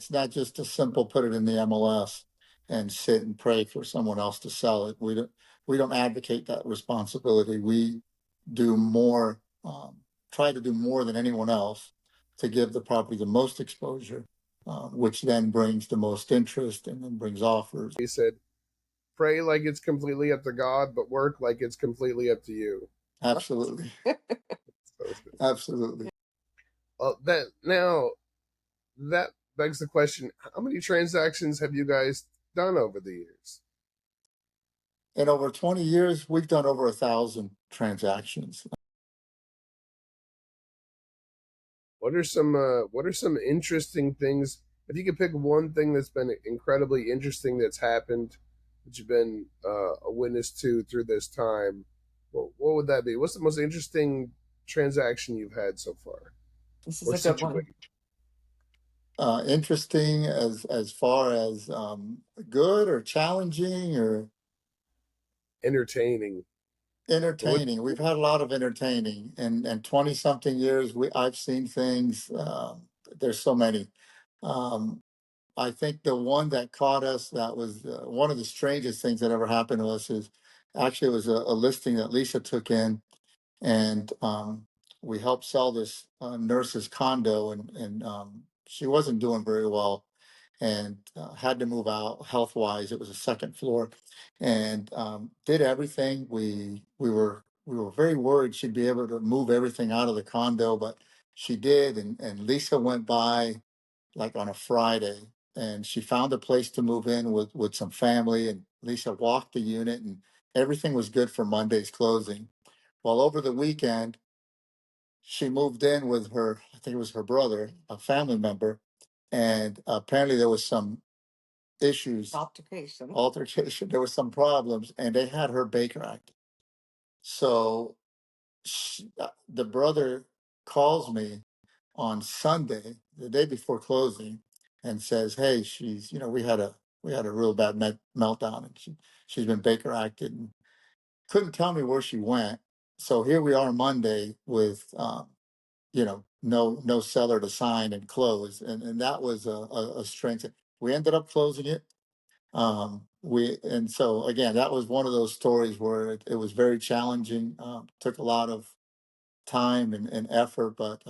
it's not just a simple put it in the MLS and sit and pray for someone else to sell it. We don't advocate that responsibility. We do more, try to do more than anyone else to give the property the most exposure, which then brings the most interest and then brings offers. He said, pray like it's completely up to God, but work like it's completely up to you. Absolutely. Absolutely. That begs the question: how many transactions have you guys done over the years? In over 20 years, we've done over 1,000 transactions. What are some interesting things? If you could pick one thing that's been incredibly interesting that's happened that you've been a witness to through this time, what would that be? What's the most interesting transaction you've had so far, This is or a good one. situation? Interesting as far as good or challenging or Entertaining. entertaining. We've had a lot of entertaining, and 20 something years. I've seen things. There's so many. Um, I think the one that caught us that was one of the strangest things that ever happened to us is actually it was a listing that Lisa took in, and we helped sell this nurse's condo, and she wasn't doing very well, and had to move out health wise. It was a second floor, and did everything. We were very worried she'd be able to move everything out of the condo, but she did, and Lisa went by like on a Friday, and she found a place to move in with some family, and Lisa walked the unit, and everything was good for Monday's closing. Well, over the weekend, she moved in with her, I think it was her brother, a family member, and apparently there was some issues, altercation. There was some problems, and they had her Baker Act. So the brother calls me on Sunday, the day before closing, and says, "Hey, we had a real bad meltdown, and she's been Baker acted, and couldn't tell me where she went. So here we are Monday with no seller to sign and close, and that was a strength. We ended up closing it. We and so again, that was one of those stories where it was very challenging. Took a lot of time and effort, but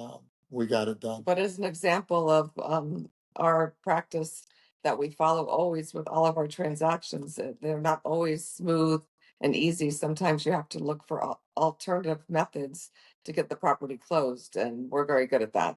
we got it done. But as an example of our practice that we follow always with all of our transactions, they're not always smooth and easy. Sometimes you have to look for alternative methods to get the property closed, and we're very good at that.